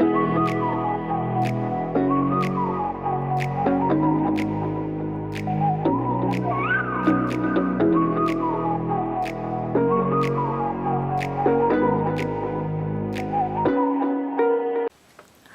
Hi,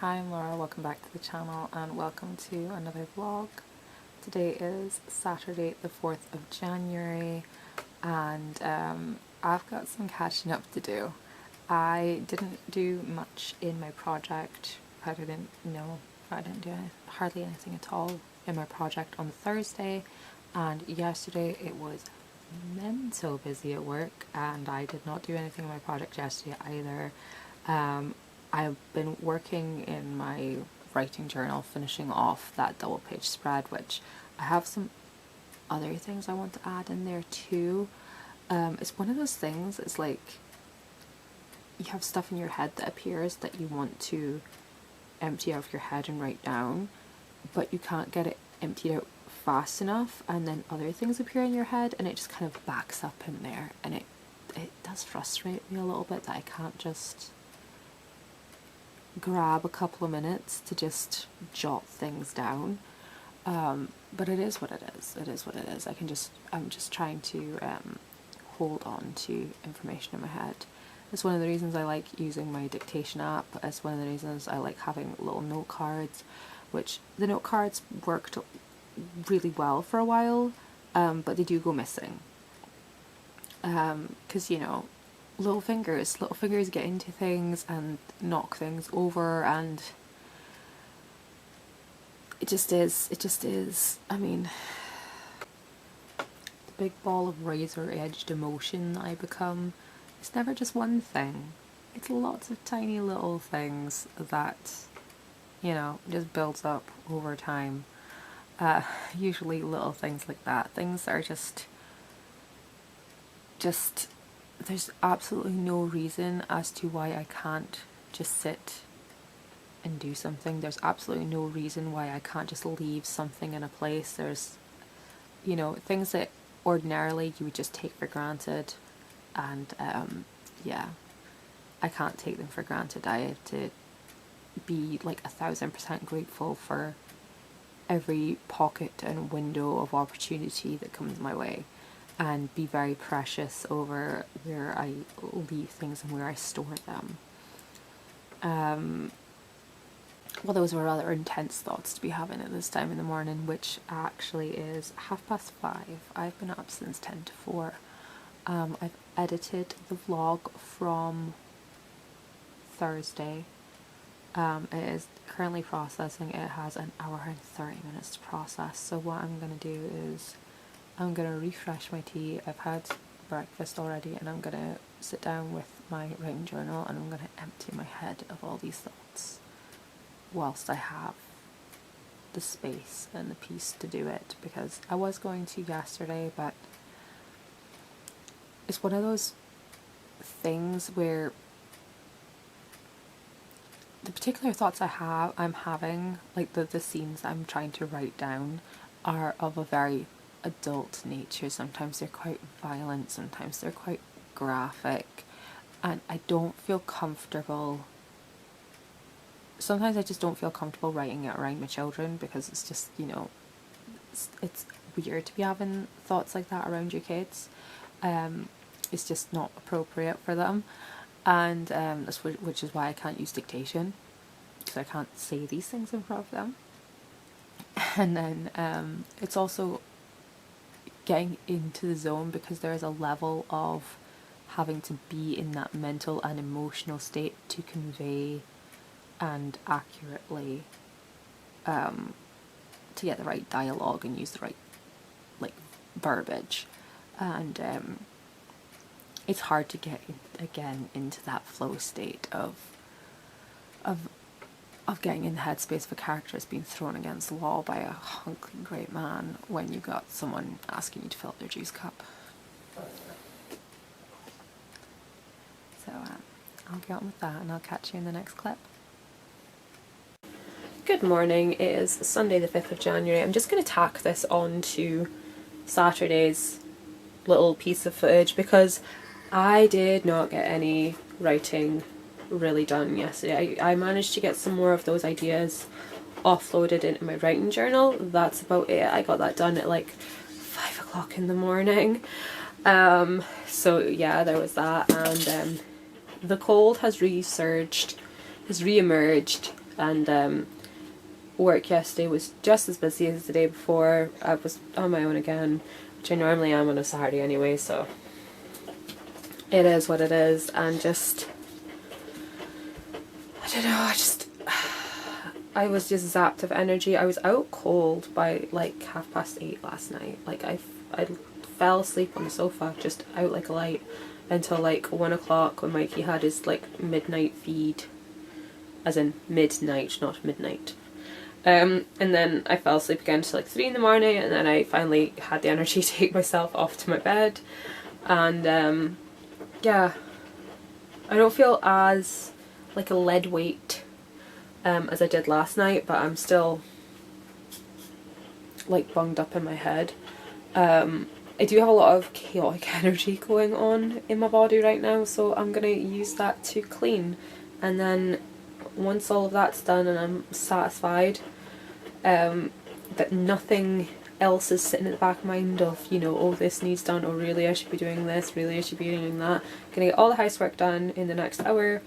I'm Laura, welcome back to the channel and welcome to another vlog. Today is Saturday the 4th of January and I've got some catching up to do. I didn't do much in my project. I didn't do hardly anything at all in my project on Thursday, and yesterday it was mental busy at work and I did not do anything in my project yesterday either. I've been working in my writing journal, finishing off that double page spread, which I have some other things I want to add in there too. It's one of those things, it's like you have stuff in your head that appears that you want to empty out of your head and write down, but you can't get it emptied out fast enough, and then other things appear in your head and it just kind of backs up in there, and it does frustrate me a little bit that I can't just grab a couple of minutes to just jot things down. But it is what it is. It is what it is. I'm just trying to hold on to information in my head. It's one of the reasons I like using my dictation app. It's one of the reasons I like having little note cards, which the note cards worked really well for a while, but they do go missing. Because, you know, little fingers get into things and knock things over, and it just is, I mean, the big ball of razor-edged emotion that I become, it's never just one thing, it's lots of tiny little things that, you know, just builds up over time. Usually little things like that, things that are just there's absolutely no reason as to why I can't just sit and do something. There's absolutely no reason why I can't just leave something in a place. There's, you know, things that ordinarily you would just take for granted, and yeah, I can't take them for granted. I have to be like 1000% grateful for every pocket and window of opportunity that comes my way, and be very precious over where I leave things and where I store them. Well, those were rather intense thoughts to be having at this time in the morning, which actually is 5:30. I've been up since 10 to 4. I've edited the vlog from Thursday. It is currently processing. It has an hour and 30 minutes to process. So what I'm going to do is I'm going to refresh my tea. I've had breakfast already, and I'm going to sit down with my writing journal and I'm going to empty my head of all these thoughts whilst I have the space and the peace to do it, because I was going to yesterday, but it's one of those things where the particular thoughts I'm having, like the scenes that I'm trying to write down, are of a very adult nature. Sometimes they're quite violent, sometimes they're quite graphic, and I don't feel comfortable. Sometimes I just don't feel comfortable writing it around my children, because it's just, you know, it's weird to be having thoughts like that around your kids. It's just not appropriate for them, and which is why I can't use dictation, because I can't say these things in front of them. And then it's also getting into the zone, because there is a level of having to be in that mental and emotional state to convey and accurately to get the right dialogue and use the right like verbiage, and it's hard to get again into that flow state of getting in the headspace of a character that's being thrown against the wall by a hunky great man when you got someone asking you to fill up their juice cup. So I'll get on with that, and I'll catch you in the next clip. Good morning, it is Sunday the 5th of January. I'm just going to tack this on to Saturday's little piece of footage, because I did not get any writing really done yesterday. I managed to get some more of those ideas offloaded into my writing journal. That's about it. I got that done at like 5 o'clock in the morning. So yeah, there was that, and the cold has resurged, has re-emerged, and work yesterday was just as busy as the day before. I was on my own again, which I normally am on a Saturday anyway, so it is what it is. And just, I don't know, I was just zapped of energy. I was out cold by like 8:30 last night. Like I fell asleep on the sofa, just out like a light, until like 1 o'clock when Mikey had his like midnight feed, as in midnight, not midnight. And then I fell asleep again till like 3 in the morning, and then I finally had the energy to take myself off to my bed. And yeah, I don't feel as like a lead weight as I did last night, but I'm still like bunged up in my head. I do have a lot of chaotic energy going on in my body right now, so I'm gonna use that to clean, and then once all of that's done and I'm satisfied that nothing else is sitting at the back of my mind of, you know, oh, this needs done, or really I should be doing this, really I should be doing that. I'm gonna get all the housework done in the next hour.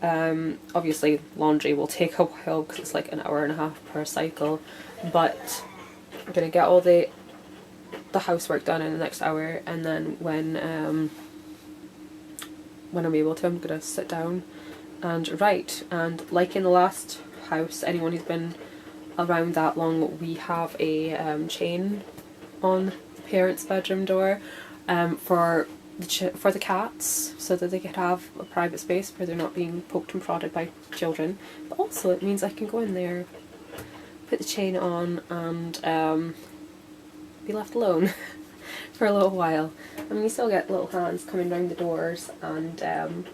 Obviously laundry will take a while because it's like an hour and a half per cycle, but I'm gonna get all the housework done in the next hour, and then when I'm able to, I'm gonna sit down and write. And like in the last house, anyone who's been around that long, we have a chain on the parents' bedroom door for the cats, so that they could have a private space where they're not being poked and prodded by children. But also it means I can go in there, put the chain on, and be left alone for a little while. I mean, you still get little hands coming round the doors and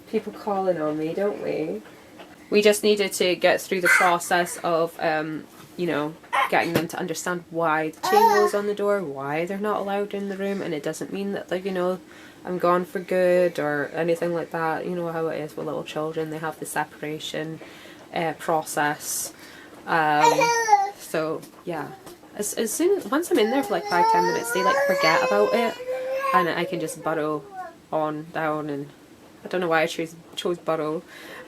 people calling on me, don't we? We just needed to get through the process of, you know, getting them to understand why the chain goes on the door, why they're not allowed in the room, and it doesn't mean that, like, you know, I'm gone for good or anything like that. You know how it is with little children, they have the separation process. So yeah, once I'm in there for like 5-10 minutes, they like forget about it, and I can just burrow on down. And I don't know why I chose burrow,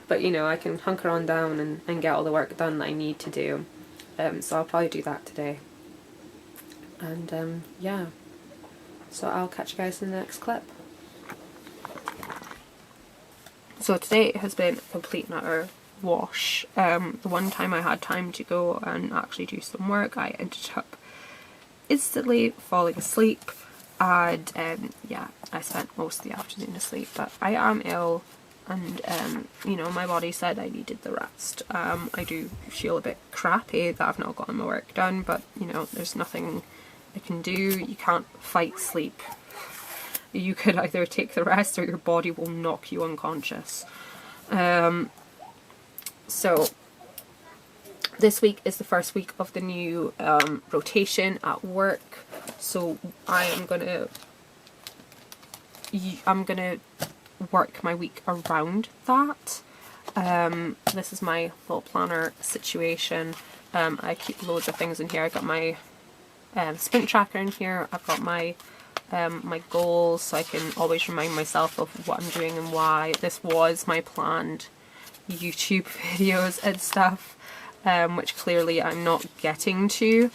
but you know, I can hunker on down and get all the work done that I need to do. So I'll probably do that today. And yeah, so I'll catch you guys in the next clip. So today has been a complete and utter wash. The one time I had time to go and actually do some work, I ended up instantly falling asleep, and yeah, I spent most of the afternoon asleep. But I am ill, and you know, my body said I needed the rest. I do feel a bit crappy that I've not gotten my work done, but you know, there's nothing I can do. You can't fight sleep. You could either take the rest or your body will knock you unconscious. So this week is the first week of the new rotation at work, so I'm gonna work my week around that. This is my little planner situation. I keep loads of things in here. I got my sprint tracker in here. I've got my my goals, so I can always remind myself of what I'm doing and why. This was my planned YouTube videos and stuff, which clearly I'm not getting to.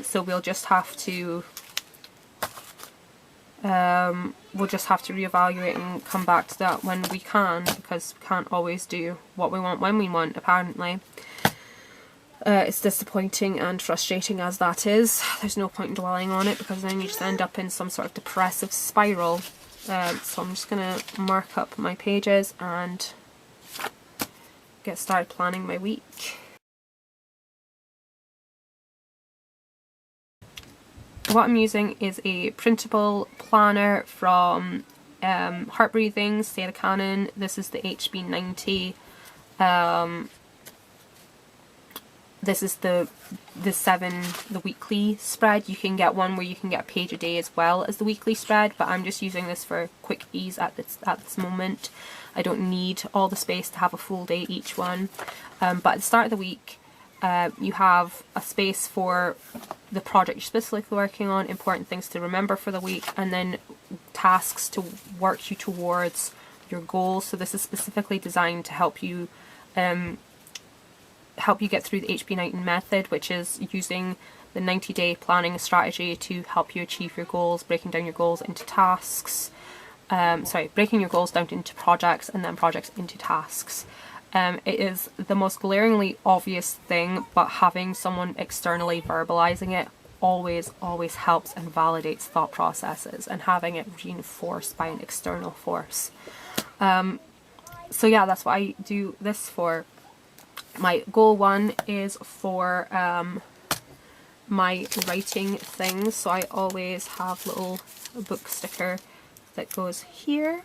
So we'll just have to reevaluate and come back to that when we can, because we can't always do what we want when we want, apparently. It's disappointing and frustrating as that is. There's no point in dwelling on it, because then you just end up in some sort of depressive spiral. So I'm just gonna mark up my pages and get started planning my week. What I'm using is a printable planner from Heart Breathing, Sarah Cannon. This is the HB90. this is the weekly spread. You can get one where you can get a page a day as well as the weekly spread, but I'm just using this for quick ease at this moment. I don't need all the space to have a full day each one. But at the start of the week, you have a space for the project you're specifically working on, important things to remember for the week, and then tasks to work you towards your goals. So this is specifically designed to help you get through the HP90 method, which is using the 90-day planning strategy to help you achieve your goals, breaking down your goals into tasks. Breaking your goals down into projects and then projects into tasks. It is the most glaringly obvious thing, but having someone externally verbalizing it always helps and validates thought processes, and having it reinforced by an external force. So yeah, that's what I do this for. My goal 1 is for my writing things, so I always have little book sticker that goes here.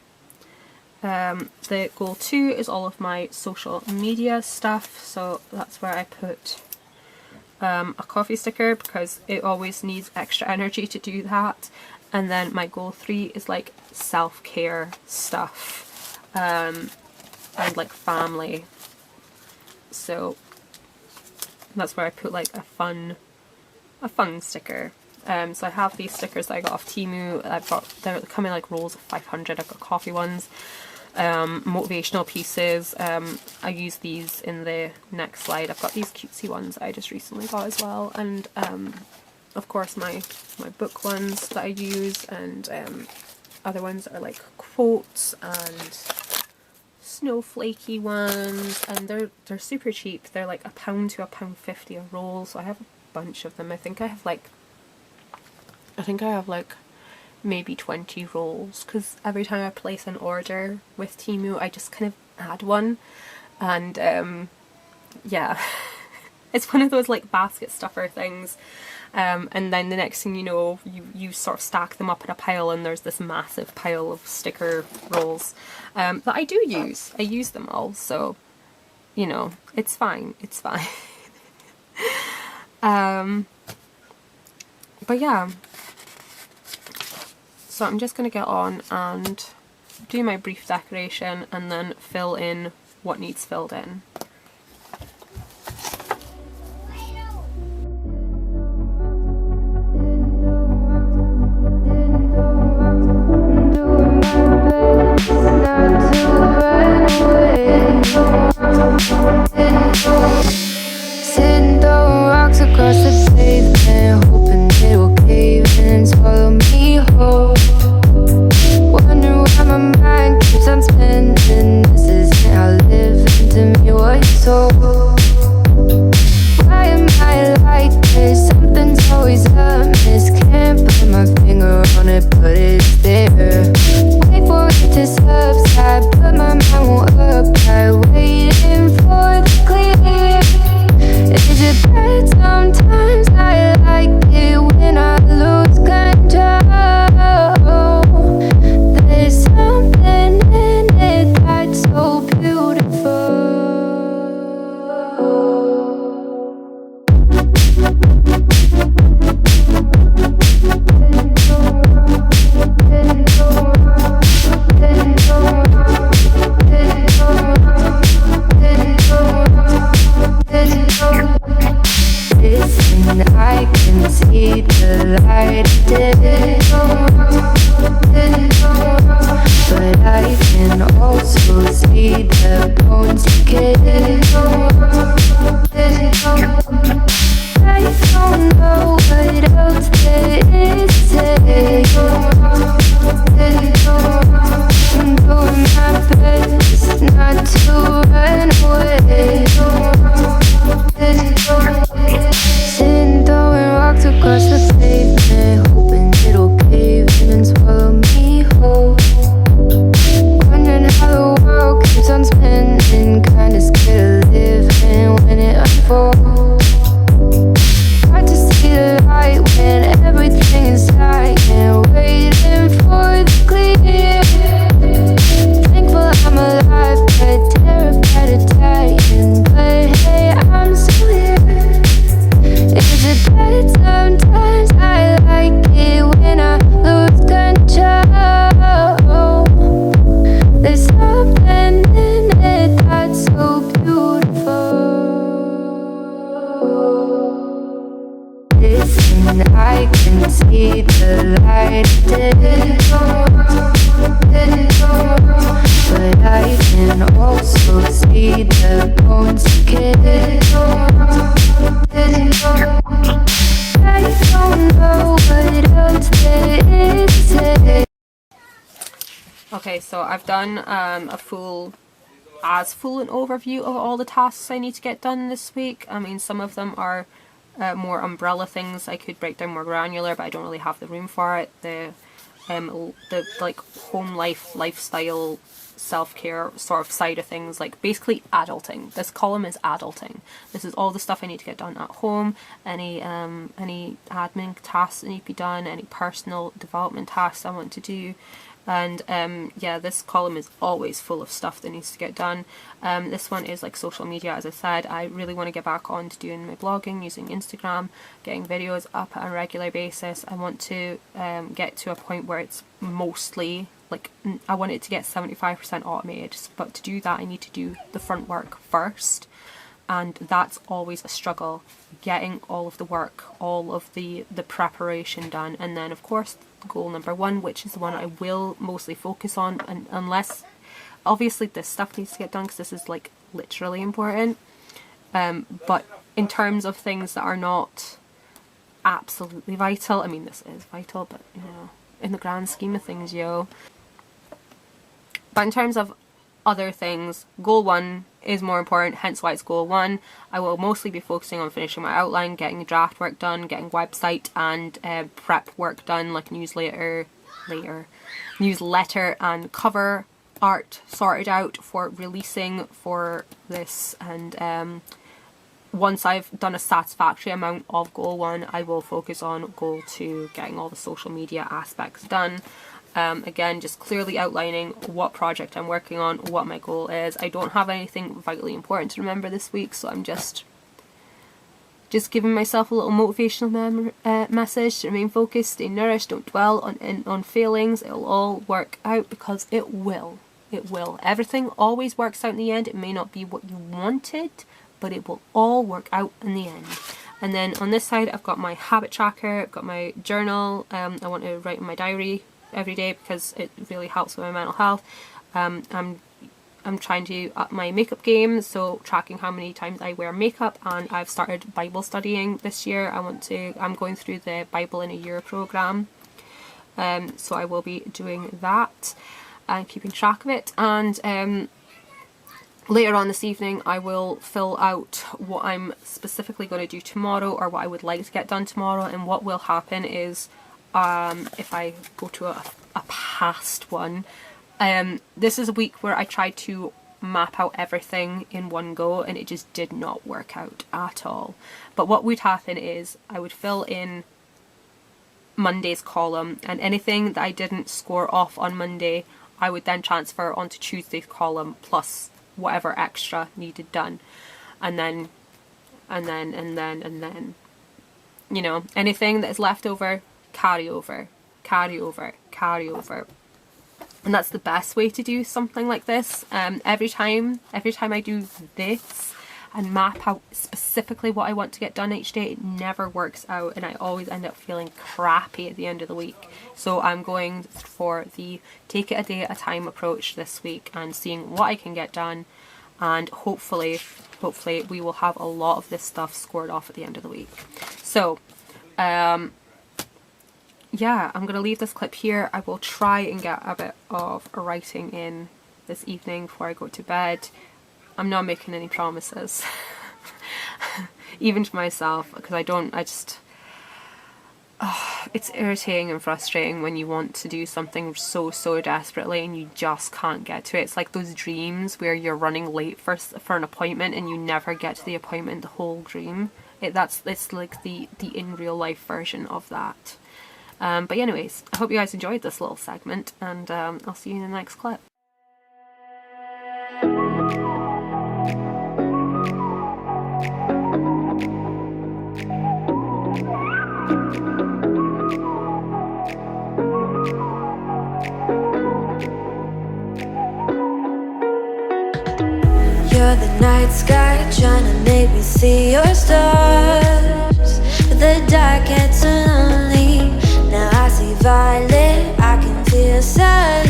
The goal 2 is all of my social media stuff, so that's where I put a coffee sticker because it always needs extra energy to do that. And then my goal 3 is like self-care stuff and like family, so that's where I put like a fun sticker. So I have these stickers that I got off Temu. They're coming like rolls of 500. I've got coffee ones, motivational pieces. I use these in the next slide. I've got these cutesy ones that I just recently got as well, and of course my book ones that I use, and other ones are like quotes and snowflakey ones, and they're super cheap. They're like £1 to £1.50 a roll, so I have a bunch of them. I think I have like maybe 20 rolls, because every time I place an order with Temu I just kind of add one, and yeah, it's one of those like basket stuffer things, and then the next thing you know, you sort of stack them up in a pile and there's this massive pile of sticker rolls that I do use. I use them all, so you know, it's fine. But yeah, so I'm just going to get on and do my brief decoration and then fill in what needs filled in. Sitting throwing rocks across the pavement, hoping it will cave in and swallow me whole. Wondering why my mind keeps on spinning. This isn't how living to me was told. Why am I like this? Something's always amiss. Can't put my finger on it, but it's there. Wait for it to subside, but my mind won't apply. Waiting for the clear. Is it bad sometimes? I like it when I lose control. There's something in it that's so beautiful. Listen, I can see the light of day, but I can also see the bones decay. I don't know what else there is to say. I'm doing my best not to run away. Sitting throwing rocks across the pavement, hoping it'll cave in and swallow me whole. Wondering how the world keeps on spinning. need the bones to kiss. I don't know what else there is to say. Okay, so I've done a full an overview of all the tasks I need to get done this week. I mean, some of them are more umbrella things I could break down more granular, but I don't really have the room for it. The like home life, lifestyle, self-care sort of side of things, like basically adulting. This column is adulting. This is all the stuff I need to get done at home, any admin tasks that need to be done, any personal development tasks I want to do. And yeah, this column is always full of stuff that needs to get done. This one is like social media. As I said, I really want to get back on to doing my blogging, using Instagram, getting videos up on a regular basis. I want to get to a point where it's mostly like, I want it to get 75% automated, but to do that I need to do the front work first, and that's always a struggle, getting all of the work, all of the preparation done. And then of course goal number one, which is the one I will mostly focus on, and unless obviously this stuff needs to get done because this is like literally important, but in terms of things that are not absolutely vital, I mean this is vital, but you know, in the grand scheme of things, but in terms of other things, goal one is more important, hence why it's goal one. I will mostly be focusing on finishing my outline, getting the draft work done, getting website and prep work done, like newsletter and cover art sorted out for releasing for this. And once I've done a satisfactory amount of goal one, I will focus on goal two, getting all the social media aspects done. Again, just clearly outlining what project I'm working on, what my goal is. I don't have anything vitally important to remember this week, so I'm just giving myself a little motivational message to remain focused, stay nourished, don't dwell on failings. It'll all work out, because it will. It will. Everything always works out in the end. It may not be what you wanted, but it will all work out in the end. And then on this side, I've got my habit tracker, I've got my journal. I want to write in my diary every day because it really helps with my mental health. I'm trying to up my makeup game, so tracking how many times I wear makeup, and I've started Bible studying this year. I'm going through the Bible in a Year program, so I will be doing that and keeping track of it. And later on this evening I will fill out what I'm specifically going to do tomorrow, or what I would like to get done tomorrow. And what will happen is, if I go to a past one, this is a week where I tried to map out everything in one go, and it just did not work out at all. But what would happen is I would fill in Monday's column, and anything that I didn't score off on Monday I would then transfer onto Tuesday's column, plus whatever extra needed done, and then you know, anything that is left over, carry over. And that's the best way to do something like this. Every time I do this and map out specifically what I want to get done each day, it never works out, and I always end up feeling crappy at the end of the week. So I'm going for the take it a day at a time approach this week, and seeing what I can get done, and hopefully we will have a lot of this stuff scored off at the end of the week. So yeah, I'm going to leave this clip here. I will try and get a bit of writing in this evening before I go to bed. I'm not making any promises, even to myself, because it's irritating and frustrating when you want to do something so desperately and you just can't get to it. It's like those dreams where you're running late for an appointment and you never get to the appointment the whole dream. It's like the in real life version of that. But anyways, I hope you guys enjoyed this little segment, and I'll see you in the next clip. You're the night sky trying to make me see your stars, but the dark gets so lonely. Now I see violet, I can feel silence.